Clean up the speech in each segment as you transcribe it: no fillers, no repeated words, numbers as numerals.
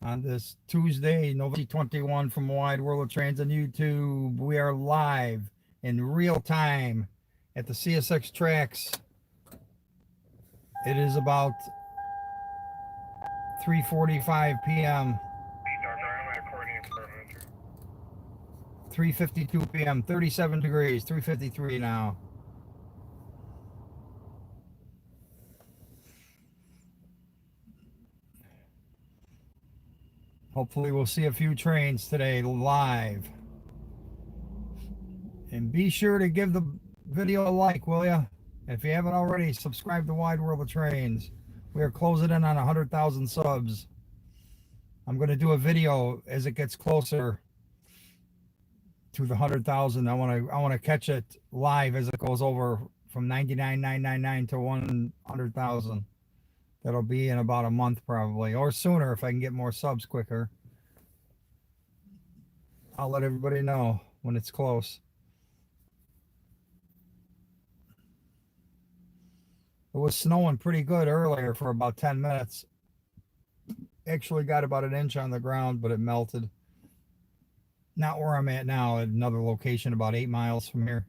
on this Tuesday, November 21 from Wide World of Trains on YouTube. We are live in real time at the CSX tracks. It is about 3:45 p.m. 3:52 p.m. 37 degrees, 3:53 now. Hopefully we'll see a few trains today live. And be sure to give the video a like, will ya? If you haven't already, subscribe to Wide World of Trains. We are closing in on 100,000 subs. I'm going to do a video as it gets closer to the 100,000. I want to catch it live as it goes over from 99,999 to 100,000. That'll be in about a month probably, or sooner if I can get more subs quicker. I'll let everybody know when it's close. It was snowing pretty good earlier for about 10 minutes. Actually got about an inch on the ground, but it melted. Not where I'm at now, at another location about 8 miles from here.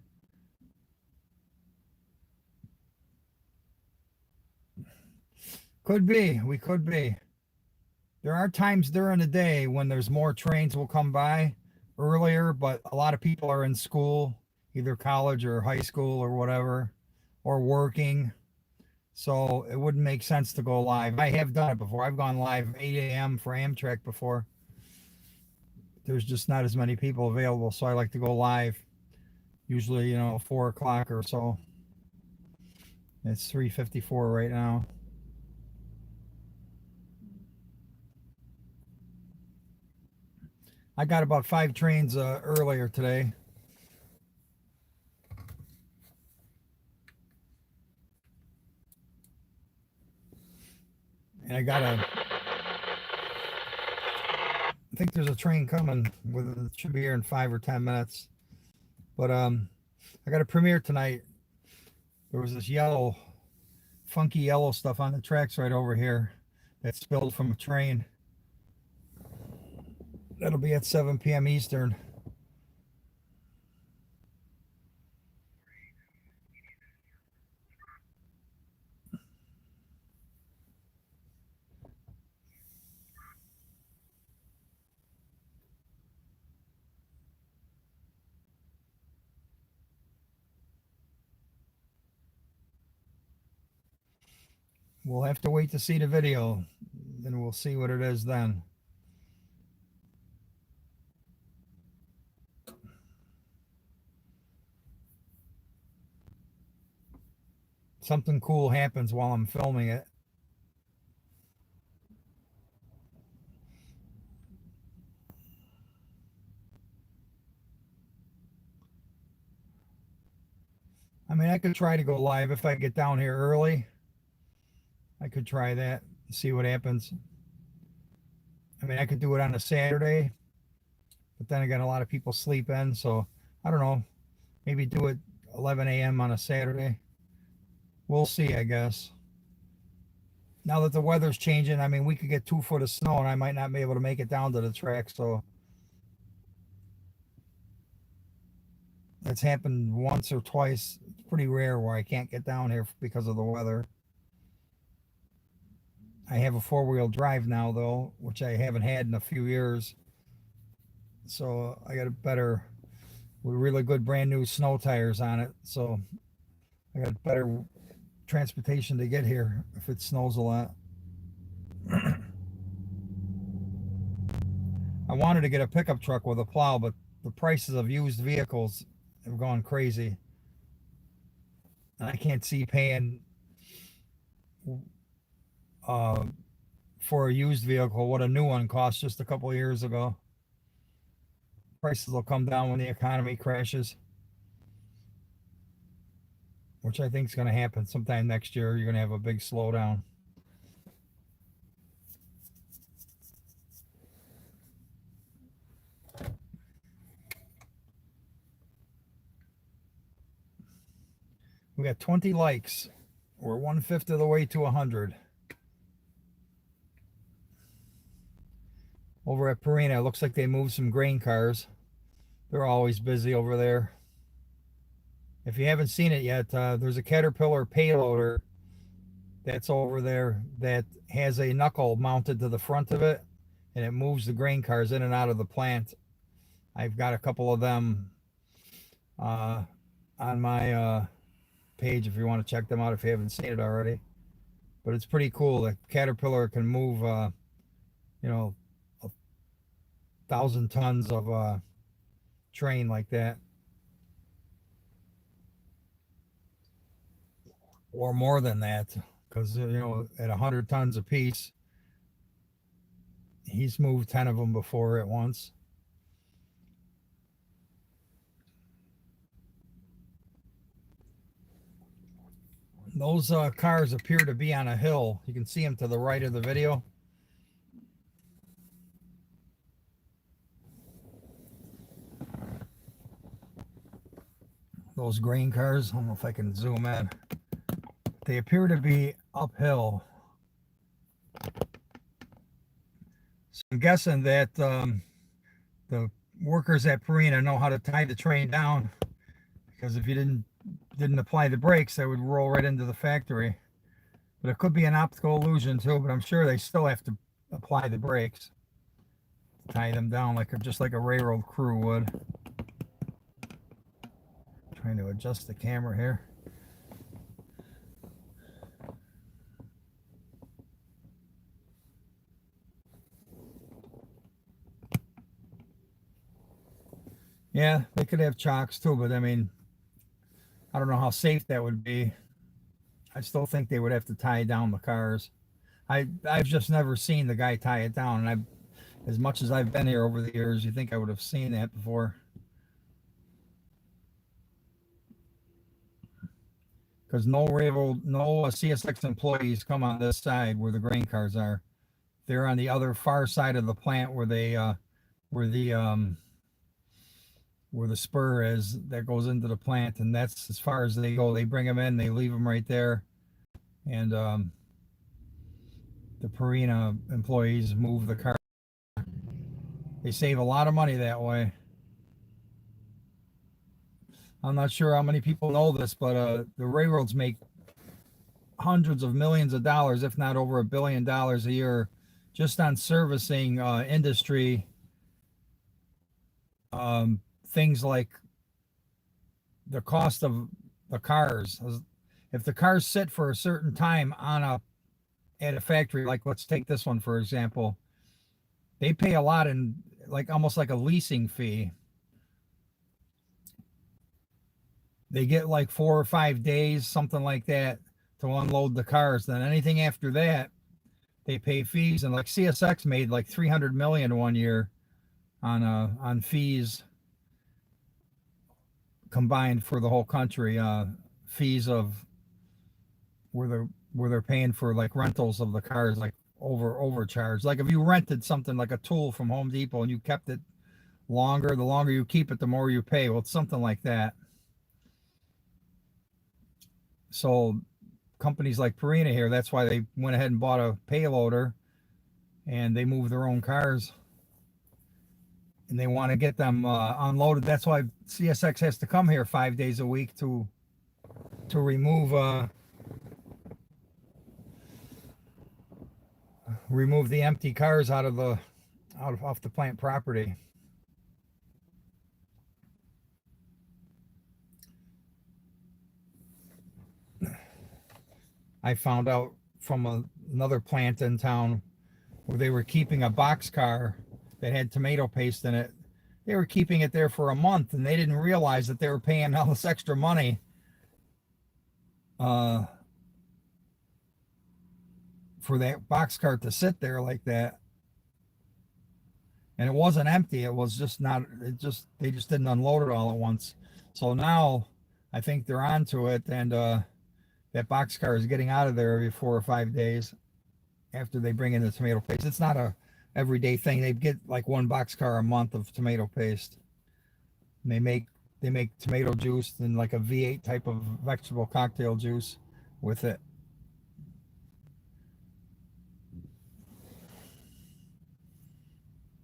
Could be. We could be. There are times during the day when there's more trains will come by earlier, but a lot of people are in school, either college or high school or whatever, or working. So it wouldn't make sense to go live. I have done it before. I've gone live 8 a.m. for Amtrak before. There's just not as many people available, so I like to go live. Usually, 4 o'clock or so. It's 3:54 right now. I got about 5 trains earlier today. And I think there's a train coming. It should be here in 5 or 10 minutes. But I got a premiere tonight. There was this funky yellow stuff on the tracks right over here that spilled from a train. That'll be at 7 p.m. Eastern. We'll have to wait to see the video. Then we'll see what it is then. Something cool happens while I'm filming it. I mean, I could try to go live if I get down here early. I could try that and see what happens. I mean, I could do it on a Saturday, but then again, a lot of people sleep in, so I don't know. Maybe do it 11 a.m. on a Saturday. We'll see, I guess. Now that the weather's changing, I mean, we could get 2 foot of snow and I might not be able to make it down to the track, so that's happened once or twice. It's pretty rare where I can't get down here because of the weather. I have a 4-wheel drive now, though, which I haven't had in a few years. So I got with really good brand new snow tires on it. So I got better transportation to get here if it snows a lot. I wanted to get a pickup truck with a plow, but the prices of used vehicles have gone crazy. And I can't see paying for a used vehicle what a new one cost just a couple of years ago. Prices will come down when the economy crashes, which I think is going to happen sometime next year. You're going to have a big slowdown. We got 20 likes. We're 1/5 of the way to 100. over at Purina. It looks like they moved some grain cars. They're always busy over there. If you haven't seen it yet, there's a Caterpillar payloader that's over there that has a knuckle mounted to the front of it, and it moves the grain cars in and out of the plant. I've got a couple of them on my page if you want to check them out if you haven't seen it already. But it's pretty cool. The Caterpillar can move, you know, 1,000 tons of train like that, or more than that, because at 100 tons a piece, he's moved 10 of them before at once. Those cars appear to be on a hill. You can see them to the right of the video. Those grain cars, I don't know if I can zoom in. They appear to be uphill. So I'm guessing that the workers at Purina know how to tie the train down, because if you didn't apply the brakes, they would roll right into the factory. But it could be an optical illusion too, but I'm sure they still have to apply the brakes to tie them down just like a railroad crew would. Trying to adjust the camera here. Yeah, they could have chocks too, but I mean, I don't know how safe that would be. I still think they would have to tie down the cars. I've just never seen the guy tie it down, and as much as I've been here over the years, you think I would have seen that before. Because no CSX employees come on this side where the grain cars are. They're on the other far side of the plant where where the spur is that goes into the plant, and that's as far as they go. They bring them in, they leave them right there, and the Purina employees move the car. They save a lot of money that way. I'm not sure how many people know this, but the railroads make hundreds of millions of dollars, if not over $1 billion a year, just on servicing industry. Things like the cost of the cars. If the cars sit for a certain time at a factory, like let's take this one for example, they pay a lot in almost like a leasing fee. They get like 4 or 5 days, something like that, to unload the cars. Then anything after that, they pay fees. And like CSX made like 300 million one year on fees combined for the whole country. Fees of where they're paying for like rentals of the cars, like overcharged. Like if you rented something like a tool from Home Depot and you kept it longer, the longer you keep it, the more you pay. Well, it's something like that. So companies like Purina here, that's why they went ahead and bought a payloader, and they move their own cars, and they want to get them unloaded. That's why CSX has to come here 5 days a week to remove the empty cars off the plant property. I found out from another plant in town where they were keeping a boxcar that had tomato paste in it. They were keeping it there for a month, and they didn't realize that they were paying all this extra money for that boxcar to sit there like that. And it wasn't empty. It was just not. They just didn't unload it all at once. So now I think they're onto it, and that boxcar is getting out of there every 4 or 5 days after they bring in the tomato paste. It's not a everyday thing. They get like one boxcar a month of tomato paste. And they make tomato juice and like a V8 type of vegetable cocktail juice with it.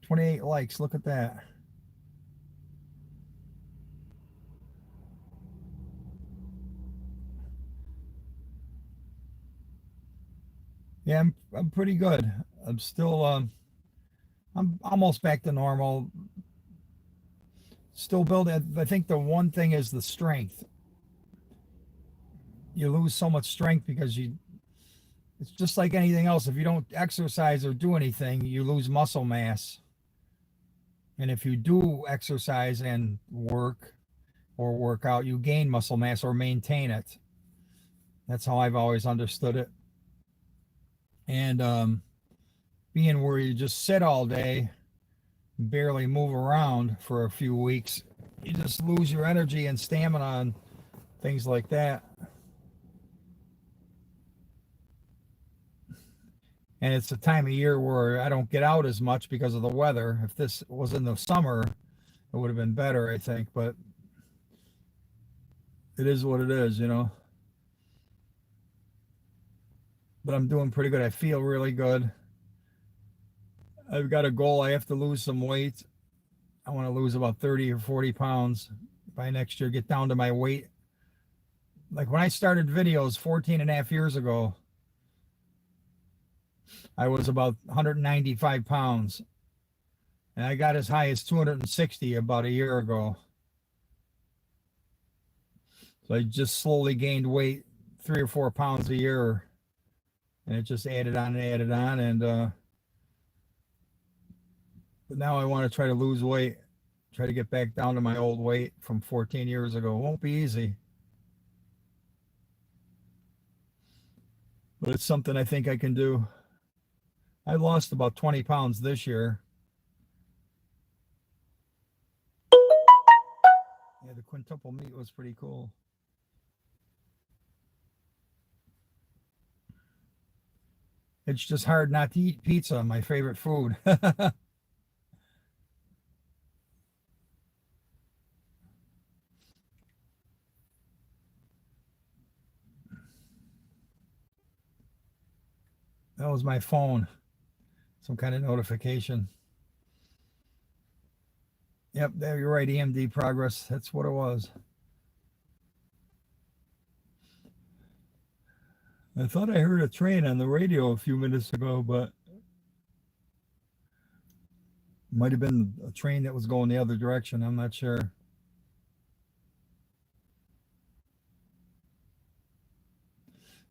28 likes. Look at that. Yeah, I'm pretty good. I'm still I'm almost back to normal. Still building. I think the one thing is the strength. You lose so much strength because you. It's just like anything else. If you don't exercise or do anything, you lose muscle mass. And if you do exercise and work or work out, you gain muscle mass or maintain it. That's how I've always understood it. And being where you just sit all day, barely move around for a few weeks, you just lose your energy and stamina and things like that. And it's a time of year where I don't get out as much because of the weather. If this was in the summer, it would have been better, I think. But it is what it is, you know. But I'm doing pretty good. I feel really good. I've got a goal. I have to lose some weight. I want to lose about 30 or 40 pounds by next year, get down to my weight. Like when I started videos 14 and a half years ago, I was about 195 pounds. And I got as high as 260 about a year ago. So I just slowly gained weight, 3 or 4 pounds a year. And it just added on and added on. And but now I want to try to lose weight, try to get back down to my old weight from 14 years ago. It won't be easy. But it's something I think I can do. I lost about 20 pounds this year. Yeah, the quintuple meat was pretty cool. It's just hard not to eat pizza, my favorite food. That was my phone. Some kind of notification. Yep, there you're right. EMD progress. That's what it was. I thought I heard a train on the radio a few minutes ago, but it might have been a train that was going the other direction. I'm not sure.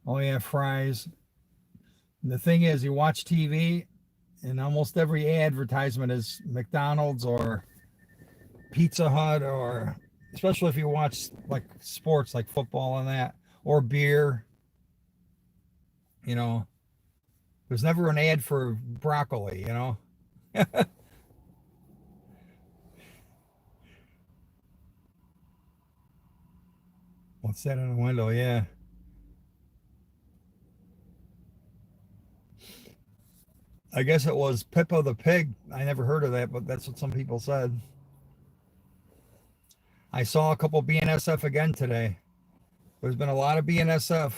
Oh yeah, fries. And the thing is, you watch TV, and almost every advertisement is McDonald's or Pizza Hut, or especially if you watch like sports, like football and that, or beer. You know, there's never an ad for broccoli. You know. What's that in the window? Yeah. I guess it was Pippa the pig. I never heard of that, but that's what some people said. I saw a couple BNSF again today. There's been a lot of BNSF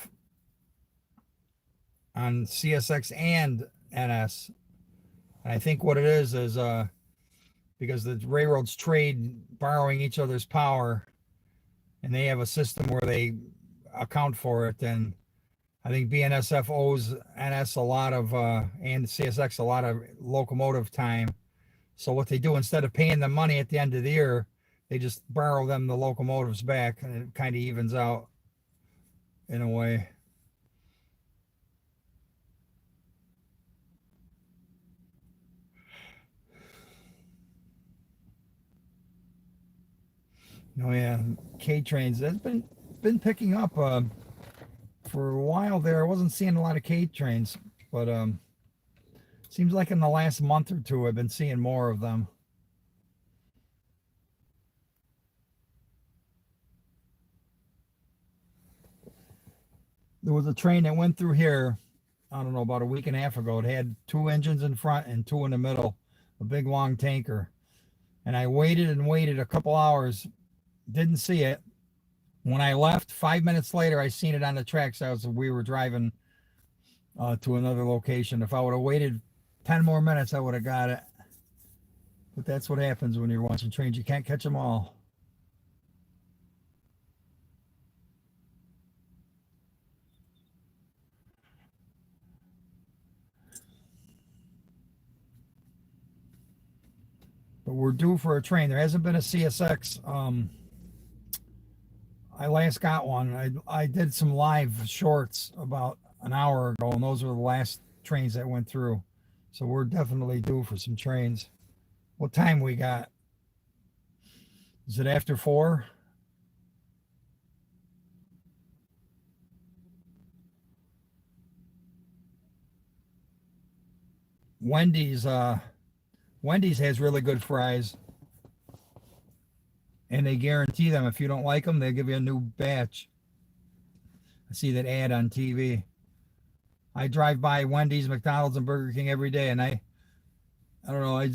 on CSX and NS. And I think what it is because the railroads trade borrowing each other's power, and they have a system where they account for it. And I think BNSF owes NS a lot of and CSX a lot of locomotive time. So what they do, instead of paying them money at the end of the year, they just borrow them the locomotives back, and it kind of evens out in a way. Oh yeah, K trains. That's been picking up for a while there. I wasn't seeing a lot of K trains, but seems like in the last month or two I've been seeing more of them. There was a train that went through here, I don't know, about a week and a half ago. It had two engines in front and two in the middle, a big long tanker. And I waited and waited a couple hours, didn't see it. When I left, 5 minutes later, I seen it on the tracks. We were driving to another location. If I would have waited 10 more minutes, I would have got it. But that's what happens when you're watching trains. You can't catch them all. But we're due for a train. There hasn't been a CSX. I last got one. I did some live shorts about an hour ago, and those were the last trains that went through. So we're definitely due for some trains. What time we got? Is it after 4? Wendy's Wendy's has really good fries, and they guarantee them. If you don't like them, they'll give you a new batch. I see that ad on TV. I drive by Wendy's, McDonald's, and Burger King every day, and I don't know. I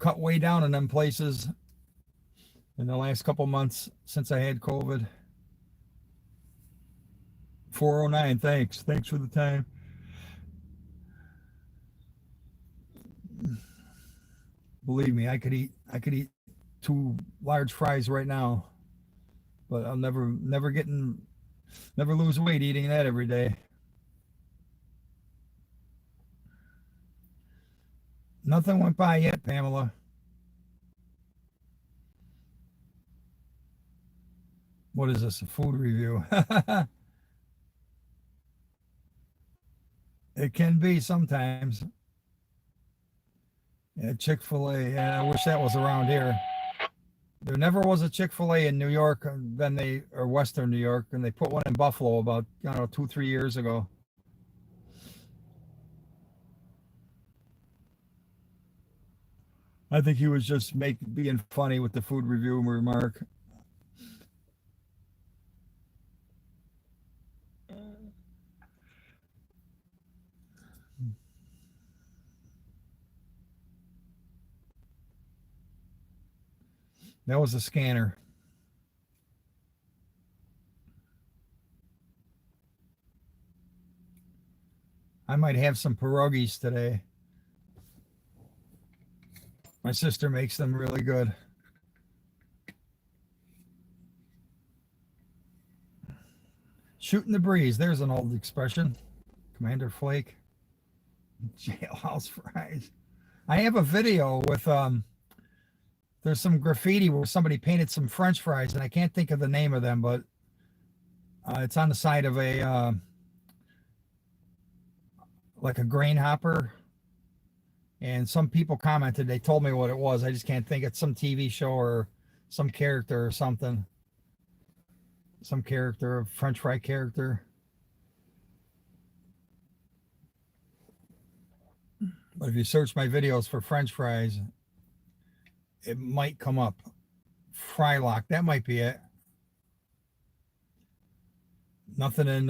cut way down in them places in the last couple months since I had COVID. 409. Thanks. Thanks for the time. Believe me, I could eat 2 large fries right now, but I'll never lose weight eating that every day. Nothing went by yet, Pamela. What is this? A food review? It can be sometimes. Yeah, Chick-fil-A. Yeah, I wish that was around here. There never was a Chick-fil-A in New York, then they or Western New York, and they put one in Buffalo about I don't know 2 3 years ago. I think he was just being funny with the food review remark. That was a scanner. I might have some pierogies today. My sister makes them really good. Shooting the breeze. There's an old expression. Commander Flake. Jailhouse fries. I have a video with there's some graffiti where somebody painted some French fries, and I can't think of the name of them, but it's on the side of a like a grain hopper. And some people commented, they told me what it was. I just can't think. It's some TV show or some character or something. Some character, a French fry character. But if you search my videos for French fries, it might come up. Frylock, that might be it. Nothing in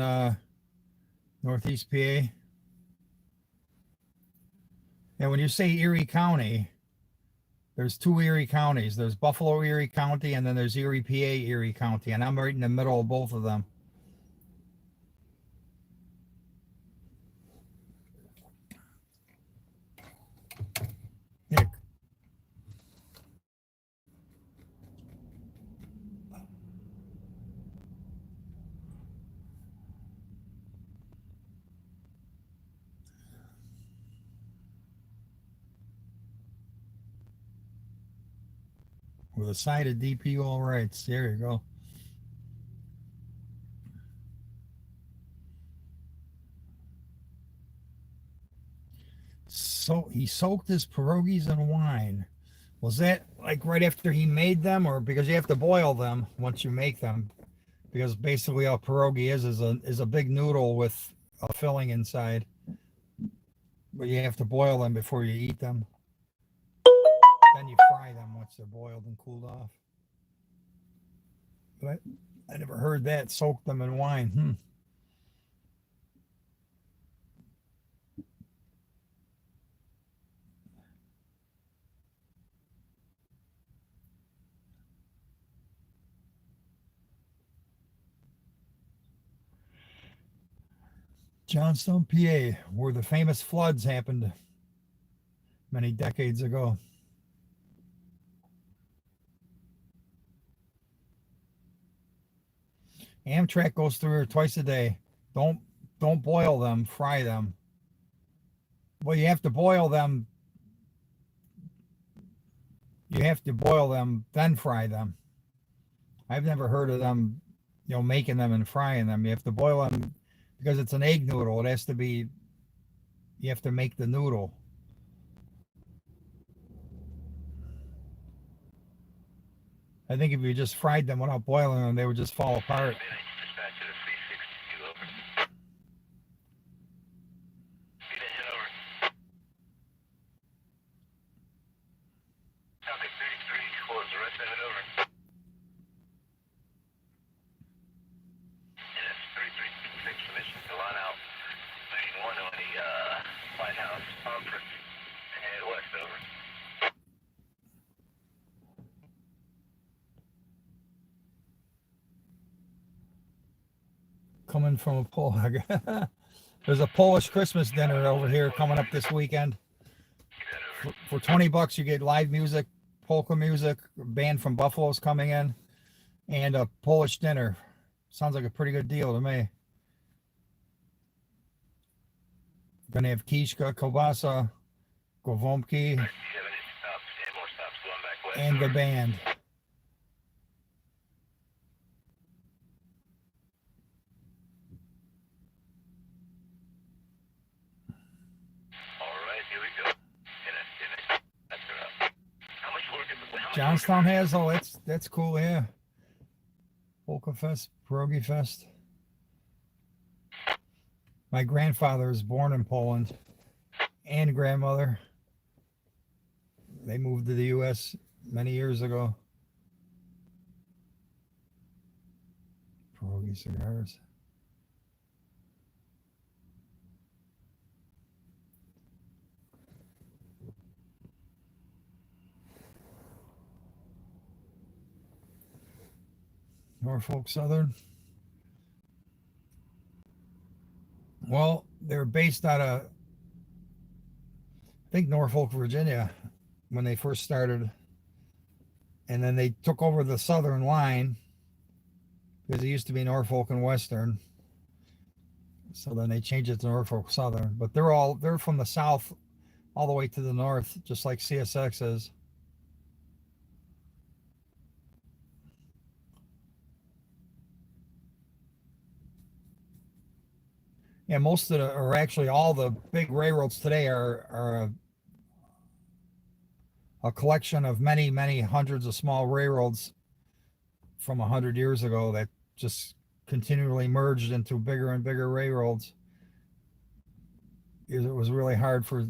Northeast PA. And when you say Erie County, there's 2 Erie counties. There's Buffalo Erie County, and then there's Erie PA Erie County, and I'm right in the middle of both of them. Yeah, with a side of DP all rights. There you go. So he soaked his pierogies in wine. Was that like right after he made them, or because you have to boil them once you make them? Because basically all pierogi is a big noodle with a filling inside, but you have to boil them before you eat them. Then you fry them once they're boiled and cooled off. But I never heard that. Soak them in wine. Johnstone, PA, where the famous floods happened many decades ago. Amtrak goes through here twice a day. Don't don't boil them, fry them. Well, you have to boil them. You have to boil them, then fry them. I've never heard of them, making them and frying them. You have to boil them because it's an egg noodle. It has to be. You have to make the noodle. I think if you just fried them without boiling them, they would just fall apart. Coming from a Polish. There's a Polish Christmas dinner over here coming up this weekend. For $20, you get live music, polka music, a band from Buffalo's coming in, and a Polish dinner. Sounds like a pretty good deal to me. Gonna have kishka, kobasa, govomki, and the band. Johnstown has, oh, that's cool, yeah. Polka Fest, Pierogi Fest. My grandfather was born in Poland, and grandmother. They moved to the U.S. many years ago. Pierogi cigars. Norfolk Southern. Well, they're based out of, I think, Norfolk, Virginia, when they first started. And then they took over the Southern line because it used to be Norfolk and Western. So then they changed it to Norfolk Southern. But they're from the south all the way to the north, just like CSX is. Yeah, most of the, or actually all the big railroads today are a collection of many, many hundreds of small railroads from 100 years ago that just continually merged into bigger and bigger railroads. It was really hard for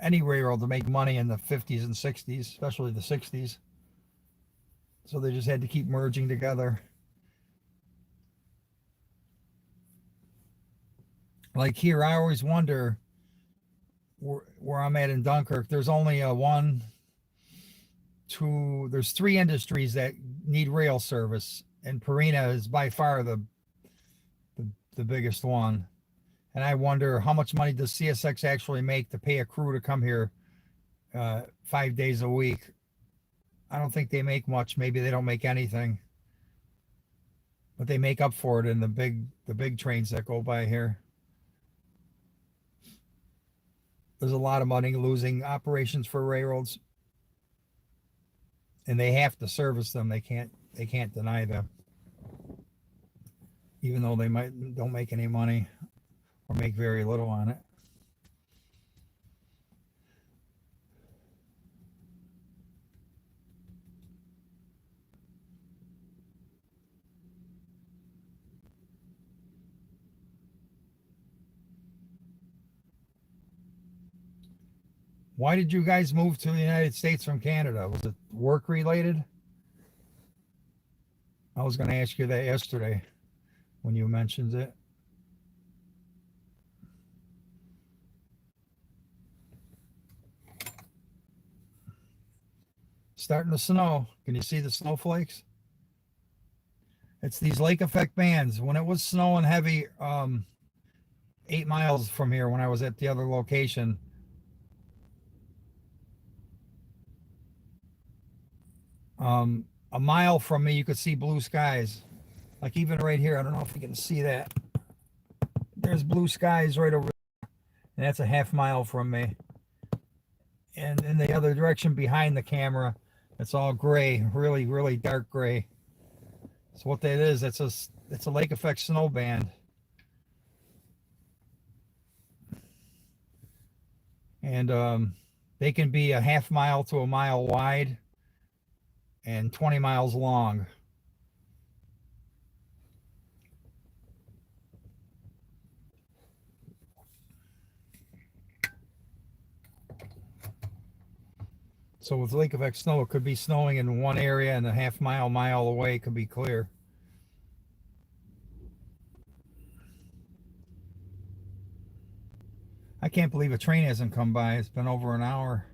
any railroad to make money in the 50s and 60s, especially the 60s. So they just had to keep merging together. Like here, I always wonder where I'm at in Dunkirk. There's only there's three industries that need rail service, and Purina is by far the biggest one. And I wonder how much money does CSX actually make to pay a crew to come here 5 days a week? I don't think they make much. Maybe they don't make anything, but they make up for it in the big trains that go by here. There's a lot of money losing operations for railroads, and they have to service them. They can't deny them, even though they don't make any money or make very little on it. Why did you guys move to the United States from Canada? Was it work related? I was going to ask you that yesterday when you mentioned it. Starting to snow. Can you see the snowflakes? It's these lake effect bands. When it was snowing heavy, 8 miles from here, when I was at the other location, a mile from me, you could see blue skies. Like even right here, I don't know if you can see that. There's blue skies right over there, and that's a half mile from me. And in the other direction behind the camera, it's all gray, really, really dark gray. So what that is, it's a lake effect snow band. And they can be a half mile to a mile wide and 20 miles long. So with lake effect snow, it could be snowing in one area and a half mile, mile away could be clear. I can't believe a train hasn't come by. It's been over an hour.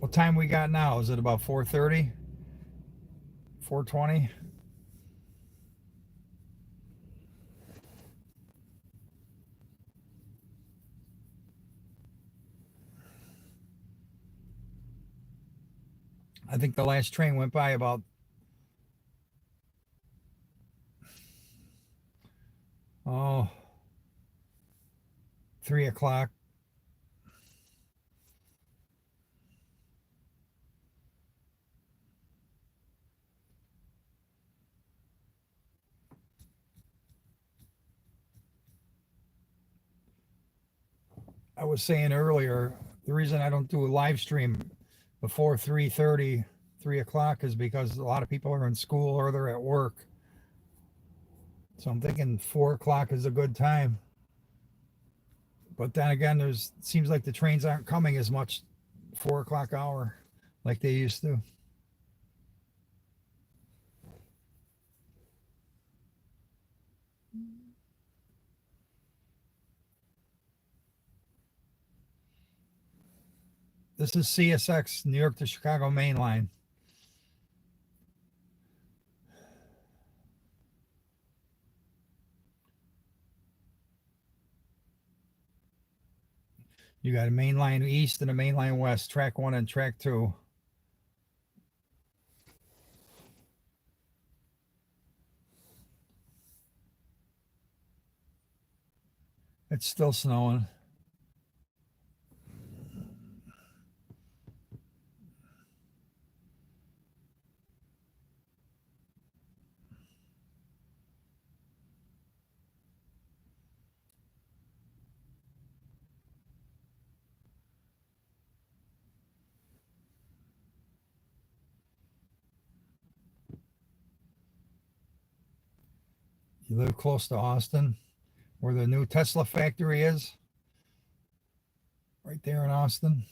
What time we got now? Is it about 4:30? 4:20? I think the last train went by about oh 3 o'clock. I was saying earlier, the reason I don't do a live stream before 3:30, 3 o'clock is because a lot of people are in school or they're at work. So I'm thinking 4 o'clock is a good time. But then again, there's seems like the trains aren't coming as much 4 o'clock hour like they used to. This is CSX, New York to Chicago main line. You got a main line east and a main line west, track 1 and track 2. It's still snowing. You live close to Austin, where the new Tesla factory is, right there in Austin.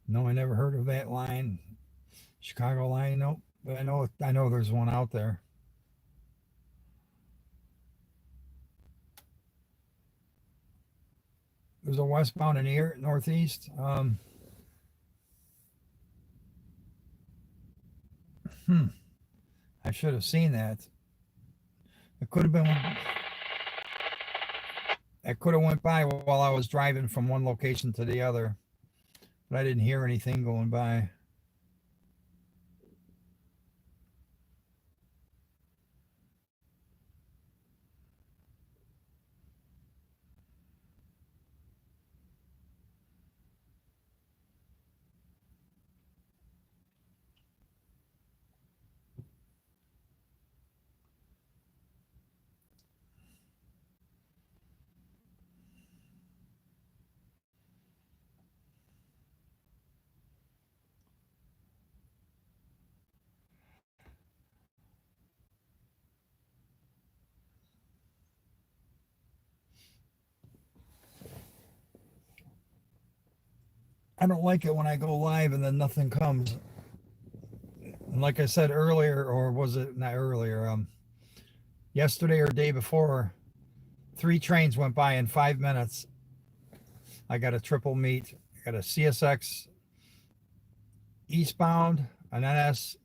No, I never heard of that line. Chicago line, nope. But I know there's one out there. There's a westbound in here, northeast. Hmm. I should have seen that. It could have been. It could have went by while I was driving from one location to the other, but I didn't hear anything going by. I don't like it when I go live and then nothing comes. And like I said earlier, or was it not earlier? Yesterday or day before, 3 trains went by in 5 minutes. I got a triple meet. I got a CSX eastbound, an NS,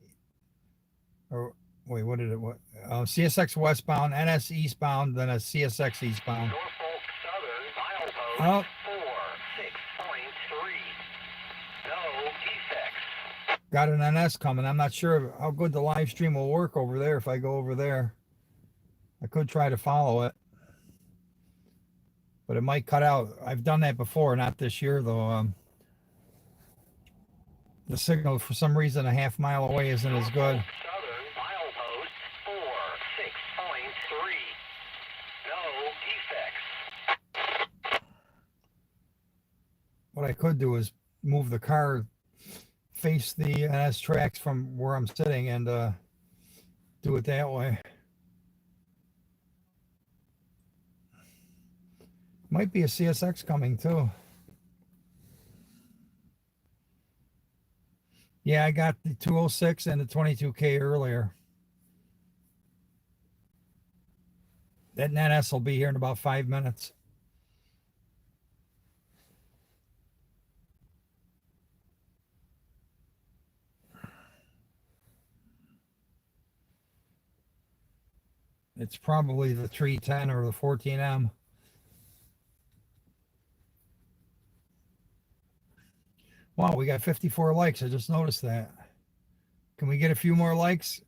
or wait, what did it? What? CSX westbound, NS eastbound, then a CSX eastbound. Norfolk Southern Oh, 6.3. No defects. got an NS coming. I'm not sure how good the live stream will work over there if I go over there. I could try to follow it, but it might cut out. I've done that before, not this year though. The signal for some reason a half mile away isn't as good. Norfolk Southern milepost 6.3. No defects. What I could do is move the car, face the NS tracks from where I'm sitting, and do it that way. Might be a CSX coming too. Yeah, I got the 206 and the 22K earlier. That NS will be here in about 5 minutes. It's probably the 310 or the 14M. Wow, we got 54 likes. I just noticed that. Can we get a few more likes?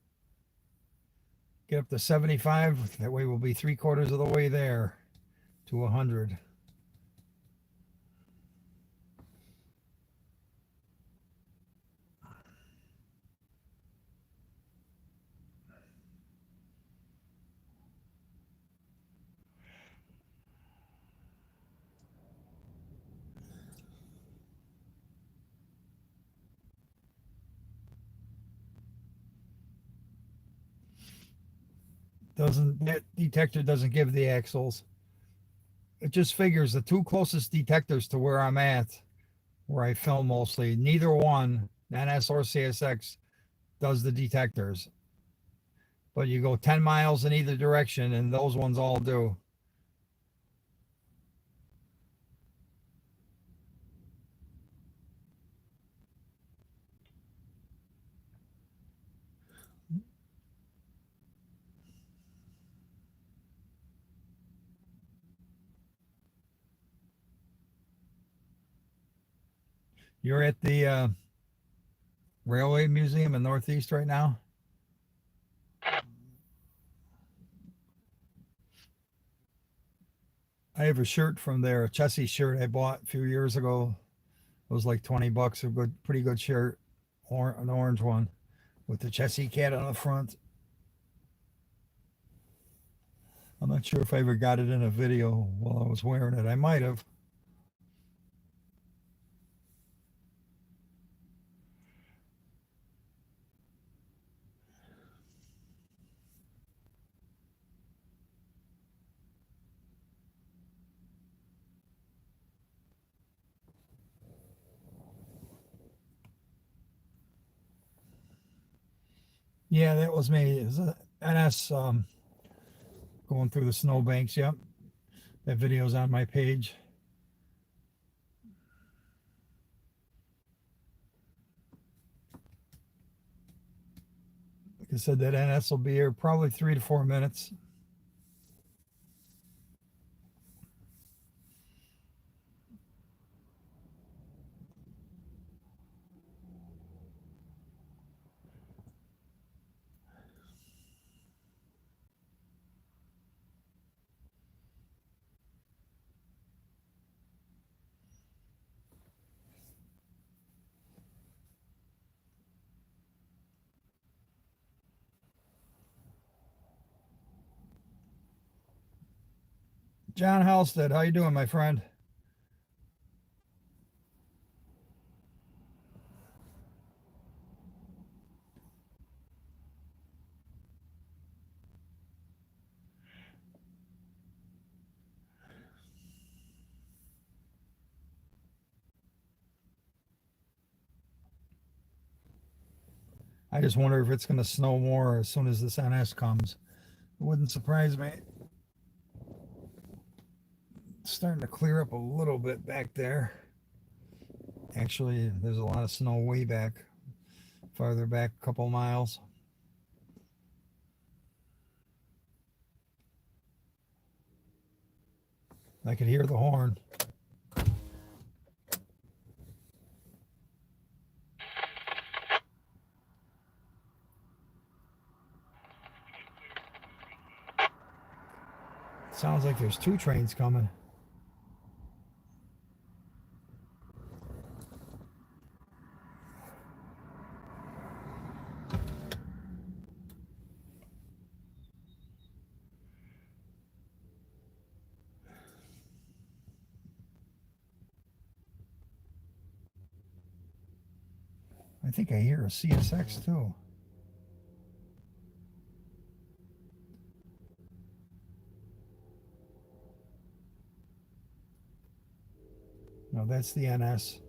Get up to 75. That way we'll be 3/4 of the way there to 100. That detector doesn't give the axles. It just figures the two closest detectors to where I'm at, where I film mostly, neither one, NS or CSX, does the detectors. But you go 10 miles in either direction, and those ones all do. You're at the Railway Museum in Northeast right now? I have a shirt from there, a Chessie shirt I bought a few years ago. It was like $20, a good, pretty good shirt, an orange one with the Chessie cat on the front. I'm not sure if I ever got it in a video while I was wearing it. I might have. Yeah, that was me. It was a NS going through the snowbanks. Yep. That video's on my page. Like I said, that NS will be here probably 3 to 4 minutes. John Halstead, how you doing, my friend? I just wonder if it's going to snow more as soon as this NS comes. It wouldn't surprise me. It's starting to clear up a little bit back there. Actually, there's a lot of snow way back, farther back a couple miles. I could hear the horn. Sounds like there's 2 trains coming. I think I hear a CSX too. No, that's the NS.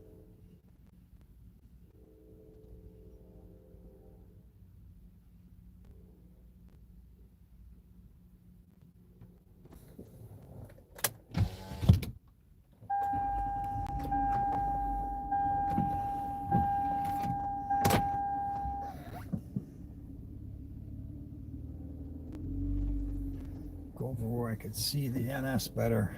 Go over where I could see the NS better.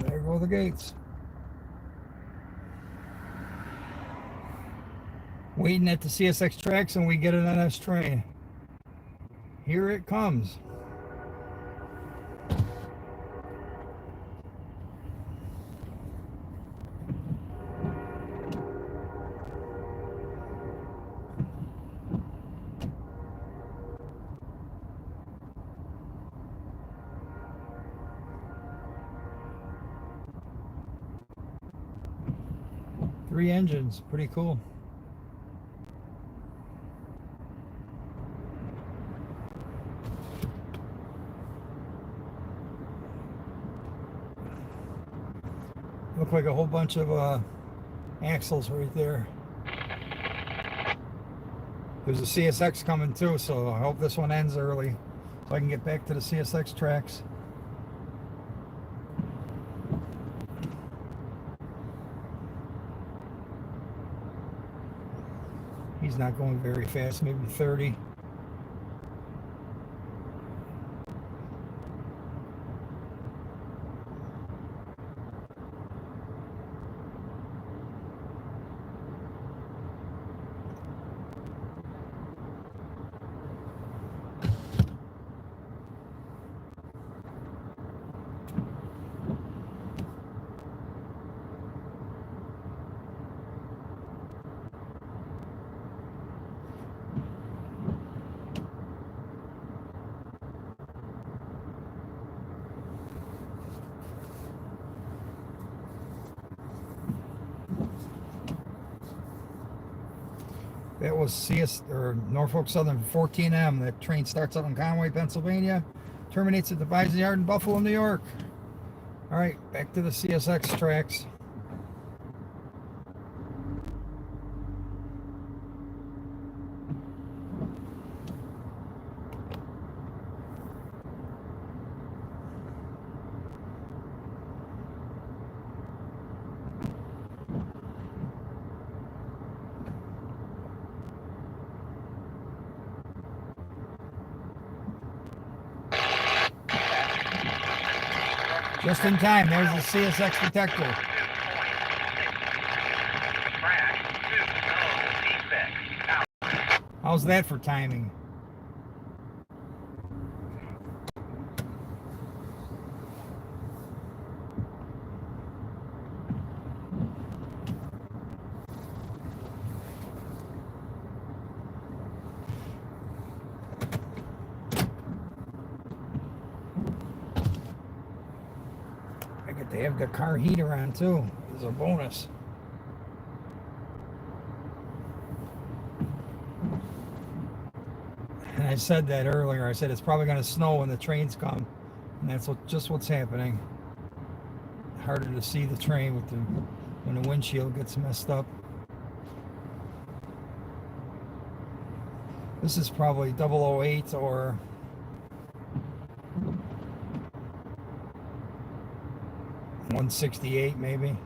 There go the gates. Waiting at the CSX tracks and we get an NS train. Here it comes. Three engines, pretty cool. Look like a whole bunch of axles right there. There's a CSX coming too, so I hope this one ends early so I can get back to the CSX tracks. He's not going very fast, maybe 30. That was Norfolk Southern 14M. That train starts up in Conway, Pennsylvania, terminates at the Bison Yard in Buffalo, New York. All right, back to the CSX tracks. Just in time, there's the CSX detector. How's that for timing? They have the car heater on too. It's a bonus. And I said that earlier. I said it's probably going to snow when the trains come, and that's just what's happening. Harder to see the train when the windshield gets messed up. This is probably 008 or $168 maybe.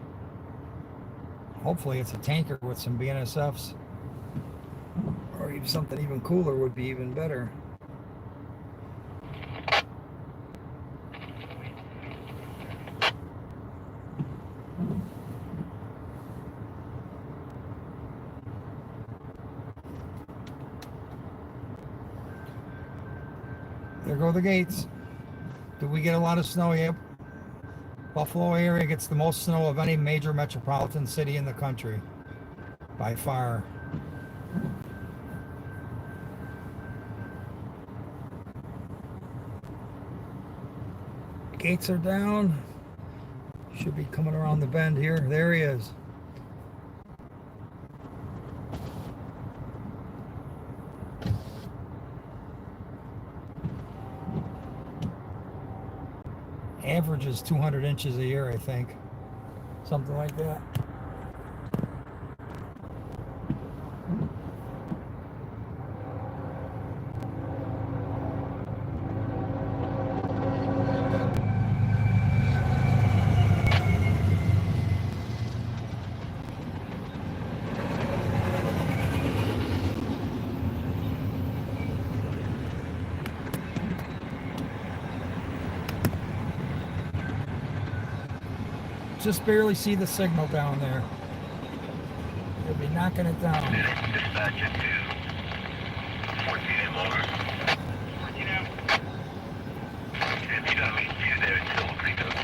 Hopefully it's a tanker with some BNSFs. Or even something even cooler would be even better. There go the gates. Did we get a lot of snow? Yep. Buffalo area gets the most snow of any major metropolitan city in the country. By far. Gates are down. Should be coming around the bend here. There he is. Average is 200 inches a year, I think. Something like that. Just barely see the signal down there. They'll be knocking it down. Dispatch it to 14 and lower. 14 out. If you don't meet you there until Creek Oak.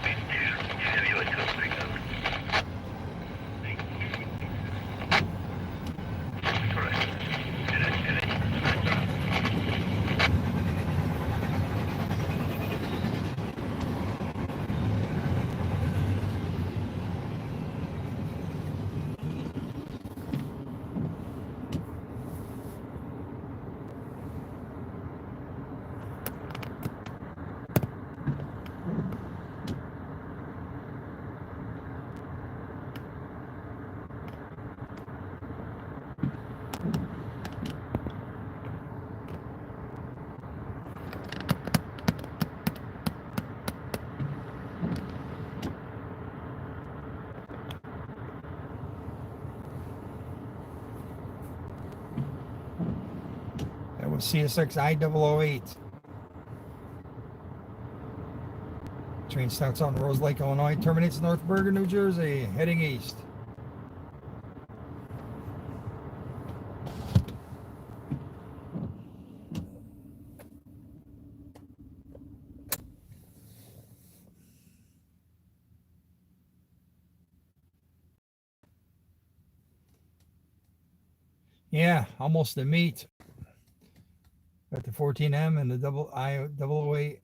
Meet you heavy until Creek Oak. Correct. That was CSX I-008. Train starts out in Rose Lake, Illinois, terminates in North Bergen, New Jersey, heading east. Yeah, almost a meet. Got the 14M and the I-008.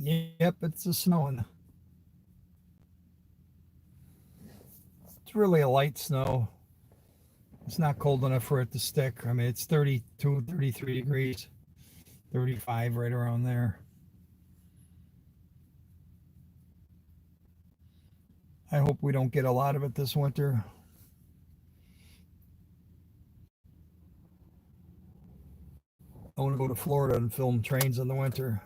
Yep, it's a snowing. It's really a light snow. It's not cold enough for it to stick. I mean, it's 32, 33 degrees, 35 right around there. I hope we don't get a lot of it this winter. I want to go to Florida and film trains in the winter.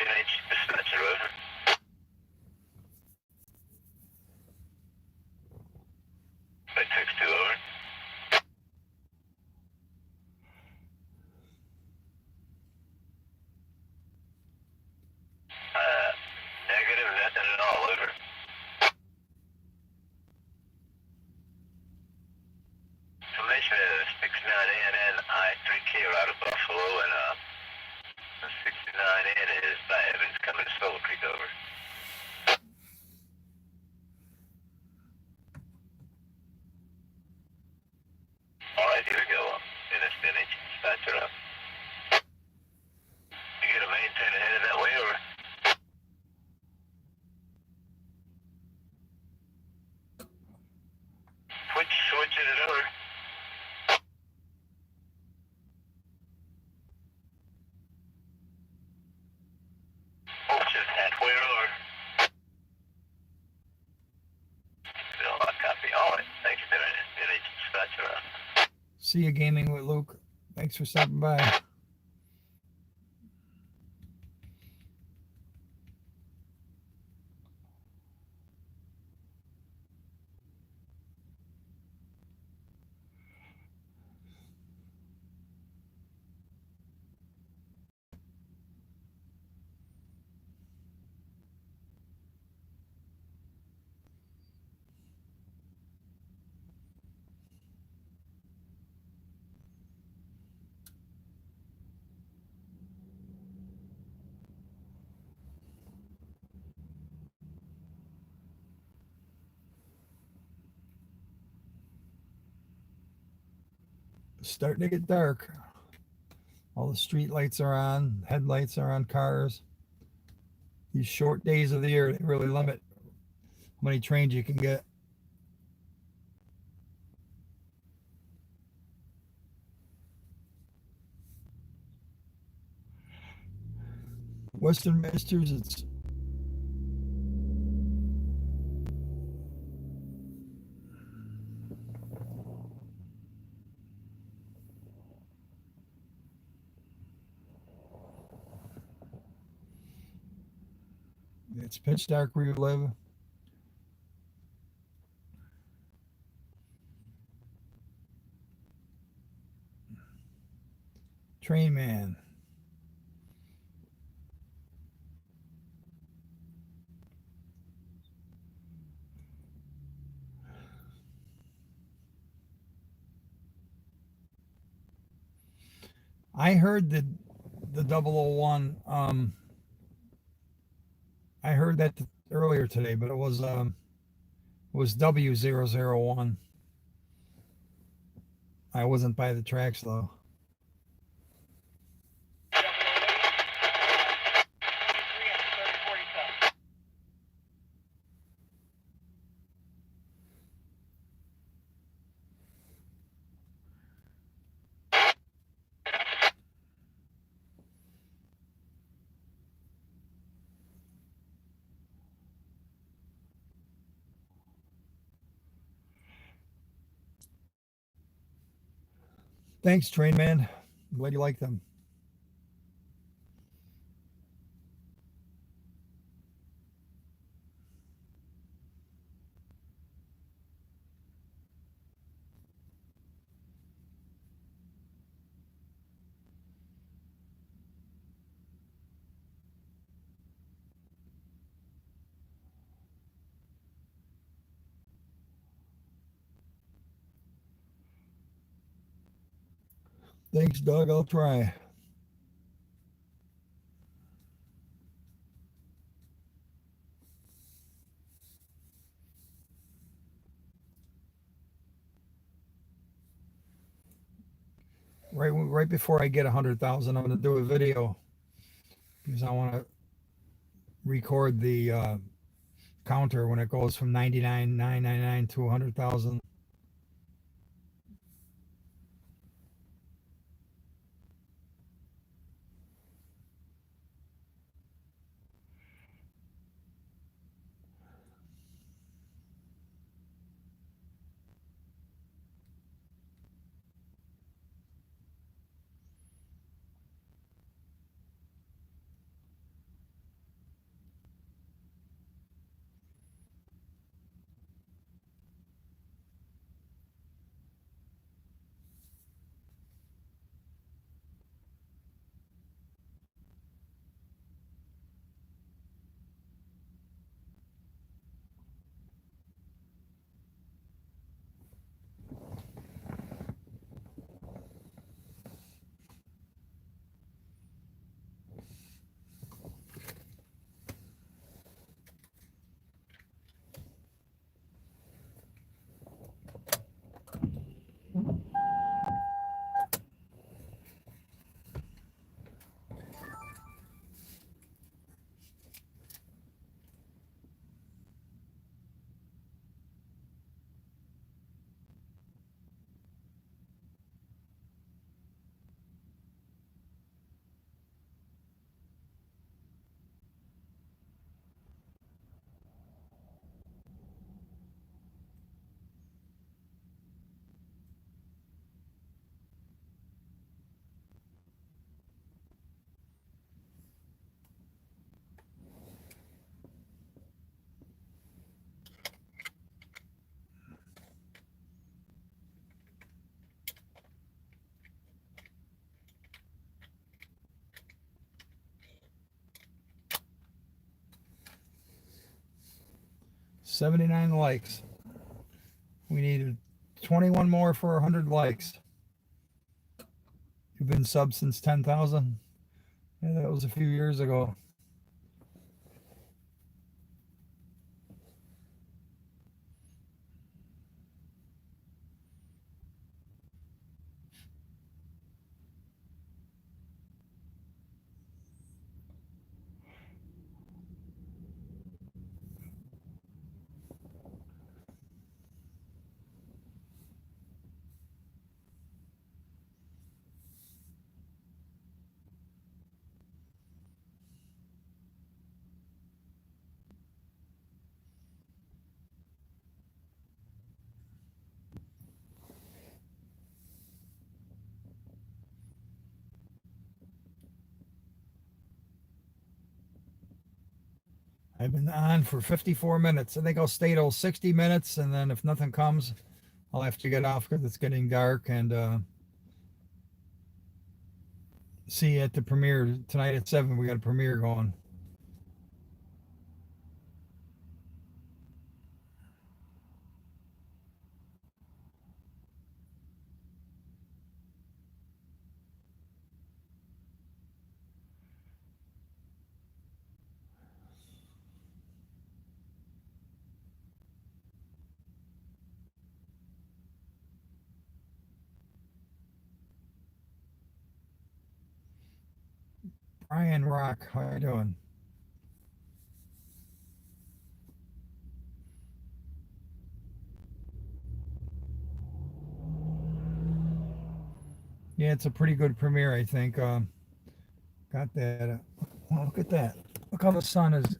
NH dispatcher, over. Flight 62, over. Negative, nothing at all, over. Information is 69ANN I3K out of Buffalo, and 69N is by Evans coming to Solo Creek, over. Alright, here we go. NH dispatcher up. You get a maintain ahead of that way, over. Switch it over. Just halfway over. Still not copy. Alright, thanks, NH dispatcher up. See you gaming with Luke. Thanks for stopping by. It's starting to get dark. All the street lights are on, headlights are on cars. These short days of the year, they really limit how many trains you can get. Western Massachusetts. It's pitch dark where you live. Train man. I heard the 001. I heard that earlier today, but it was W001. I wasn't by the tracks though. Thanks, train man. I'm glad you like them. Thanks, Doug. I'll try. right before I get 100,000, I'm going to do a video because I want to record the counter when it goes from 99,999 to 100,000. $79 likes. We needed 21 more for 100 likes. You've been subbed since 10,000. Yeah, that was a few years ago. I've been on for 54 minutes. I think I'll stay till 60 minutes, and then if nothing comes, I'll have to get off because it's getting dark, and see you at the premiere tonight at 7. We got a premiere going. Brian Rock, how you doing? Yeah, it's a pretty good premiere, I think. Got that. Well, look at that. Look how the sun is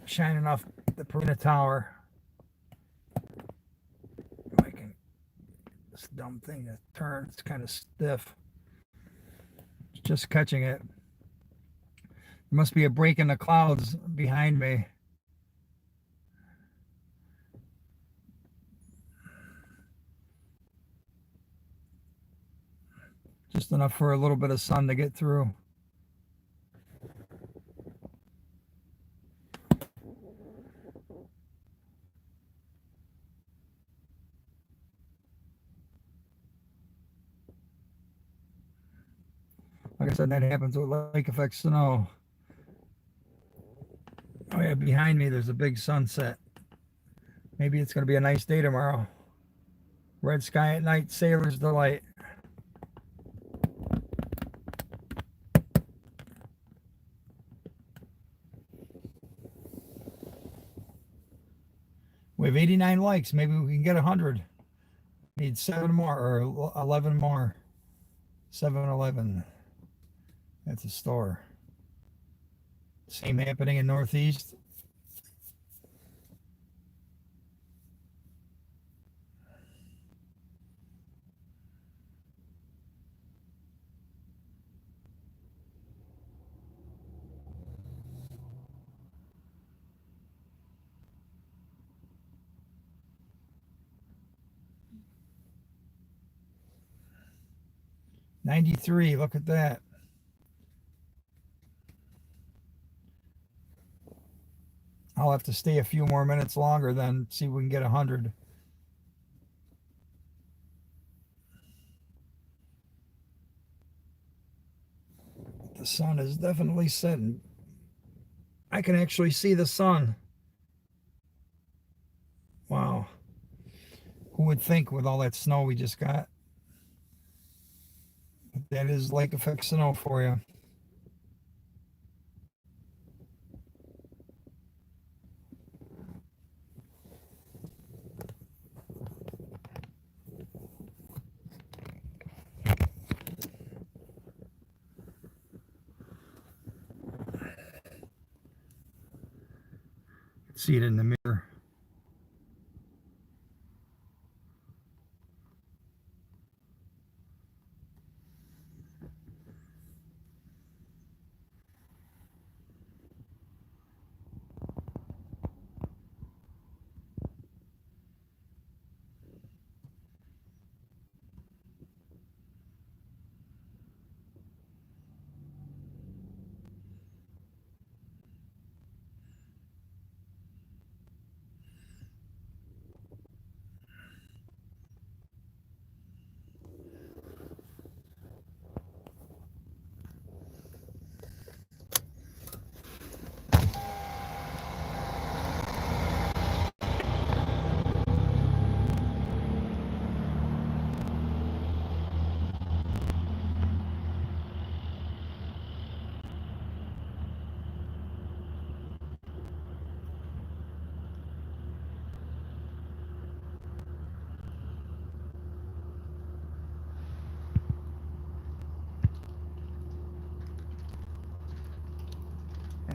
shining off the Purina Tower. If I can, this dumb thing that turns, it's kind of stiff. It's just catching it. There must be a break in the clouds behind me. Just enough for a little bit of sun to get through. Like I said, that happens with lake effect snow. Oh yeah, behind me there's a big sunset. Maybe it's going to be a nice day tomorrow. Red sky at night, sailor's delight. 89 likes. Maybe we can get 100. Need 7 more or 11 more. 7-Eleven. That's a store. Same happening in Northeast. '93. Look at that. I'll have to stay a few more minutes longer then, see if we can get 100. The sun is definitely setting. I can actually see the sun. Wow. Who would think with all that snow we just got? That is lake effect snow for you. See it in the mirror.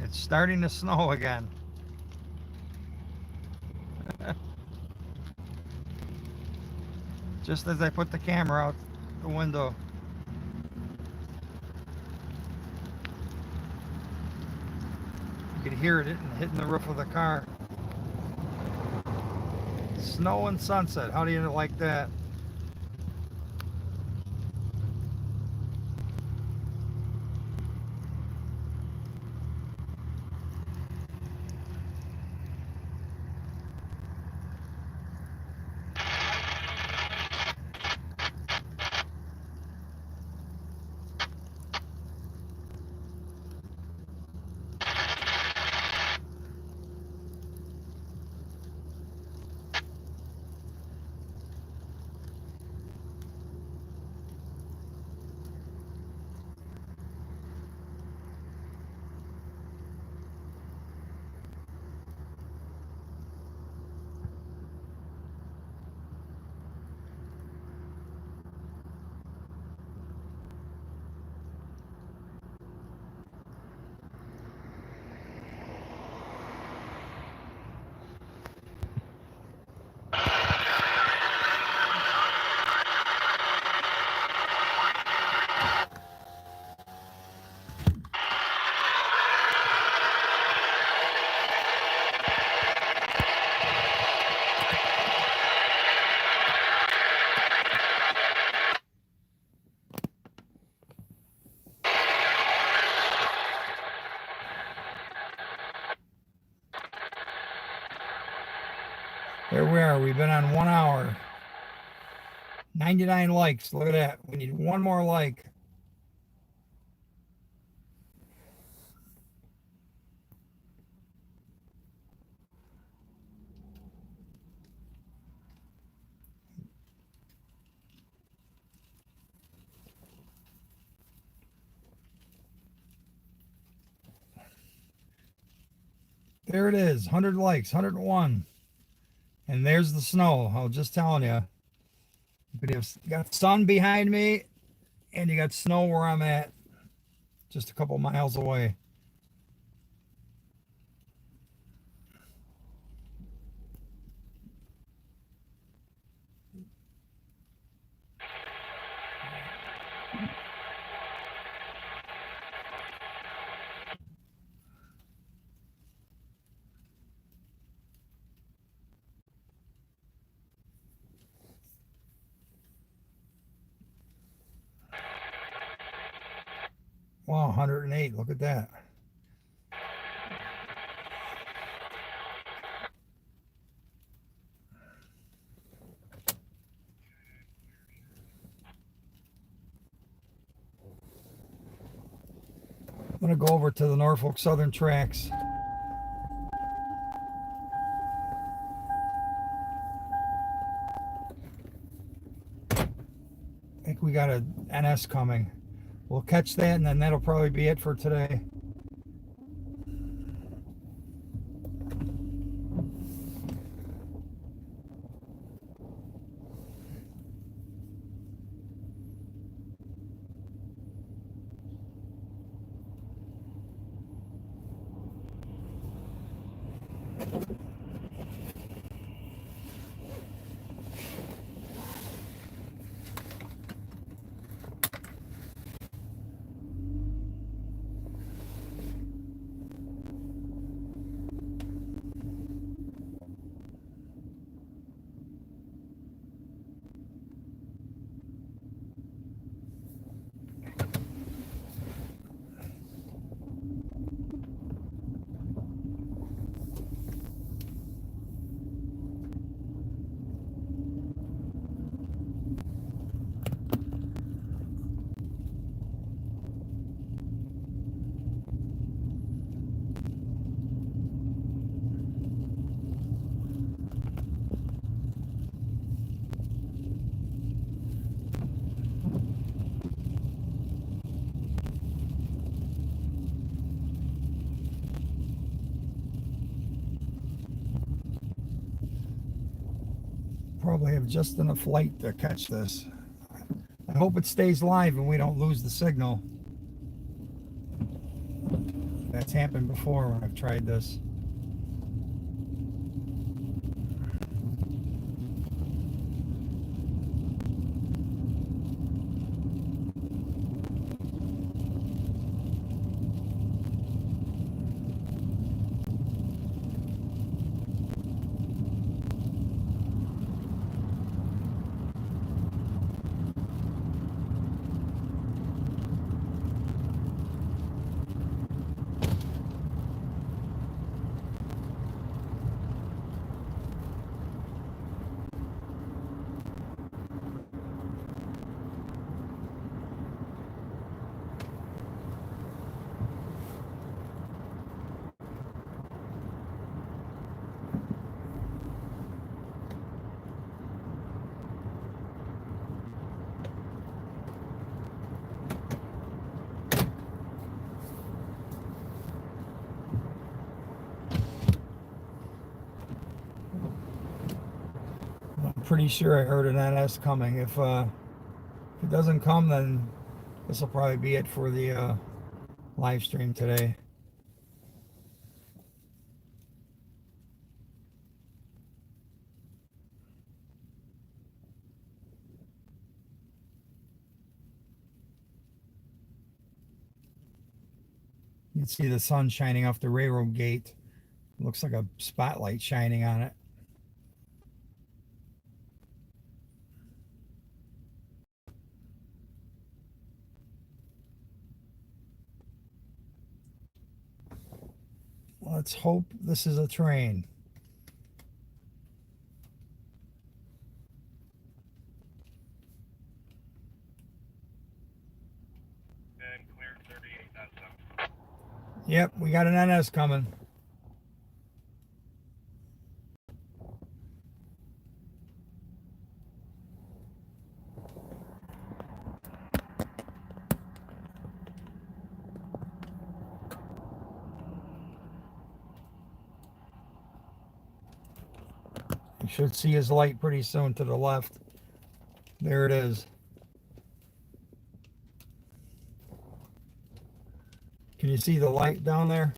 It's starting to snow again. Just as I put the camera out the window. You could hear it hitting the roof of the car. Snow and sunset. How do you like that? There we are. We've been on 1 hour. 99 likes. Look at that. We need one more like. There it is. 100 likes. 101. And there's the snow. I was just telling you. But you've got sun behind me, and you got snow where I'm at, just a couple miles away. Wow, 108. Look at that. I'm going to go over to the Norfolk Southern tracks. I think we got a NS coming. We'll catch that, and then that'll probably be it for today. Probably have just enough light to catch this. I hope it stays live and we don't lose the signal. That's happened before when I've tried this. Pretty sure I heard an NS coming. If it doesn't come, then this will probably be it for the live stream today. You can see the sun shining off the railroad gate. Looks like a spotlight shining on it. Let's hope this is a train. And cleared 38, that's Yep, we got an NS coming. You should see his light pretty soon to the left. There it is. Can you see the light down there?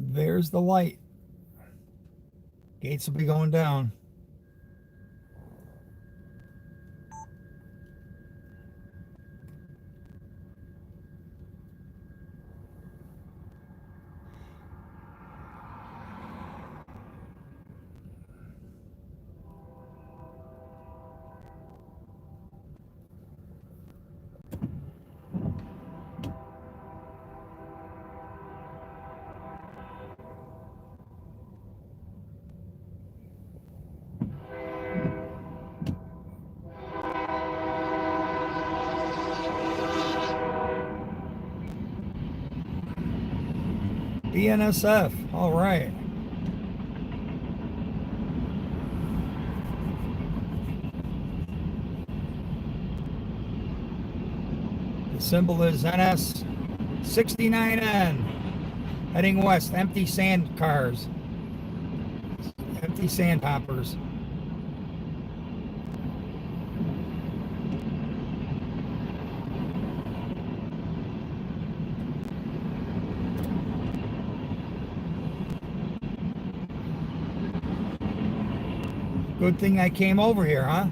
There's the light. Gates will be going down. BNSF. All right. The symbol is NS69N. Heading west. Empty sand cars. Empty sand hoppers. Good thing I came over here, huh?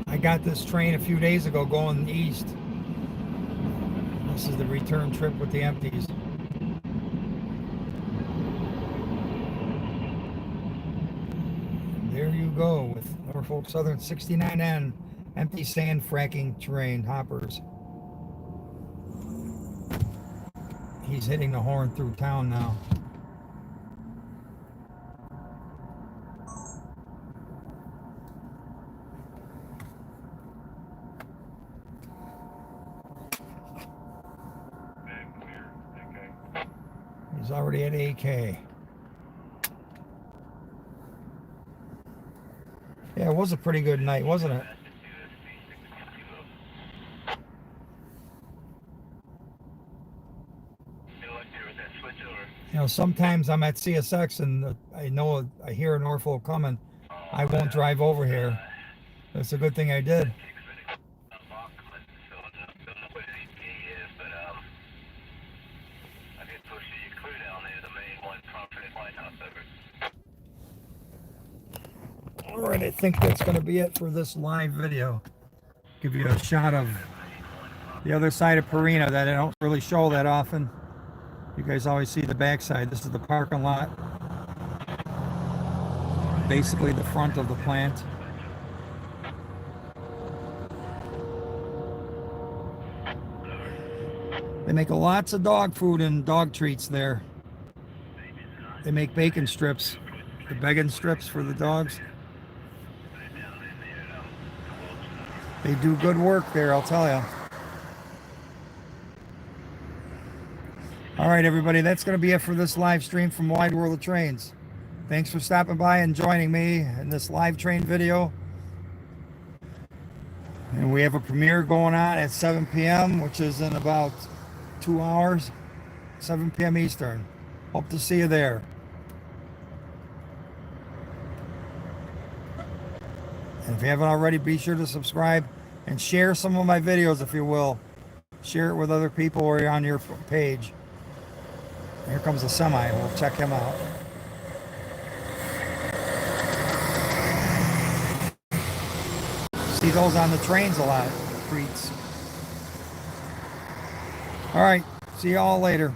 I got this train a few days ago going east. This is the return trip with the empties. There you go with Norfolk Southern 69N empty sand fracking terrain hoppers. He's hitting the horn through town now. He's already at AK. Yeah, it was a pretty good night, wasn't it? You know, sometimes I'm at CSX and I hear Norfolk coming. I won't drive over here. That's a good thing I did. Alright, I think that's going to be it for this live video. Give you a shot of the other side of Purina that I don't really show that often. You guys always see the backside. This is the parking lot. Basically the front of the plant. They make lots of dog food and dog treats there. They make bacon strips. The bacon strips for the dogs. They do good work there, I'll tell you. All right, everybody, that's going to be it for this live stream from Wide World of Trains. Thanks for stopping by and joining me in this live train video. And we have a premiere going on at 7 p.m., which is in about 2 hours, 7 p.m. Eastern. Hope to see you there. And if you haven't already, be sure to subscribe and share some of my videos if you will. Share it with other people or on your page. Here comes the semi. We'll check him out. See those on the trains a lot. Treats. All right. See you all later.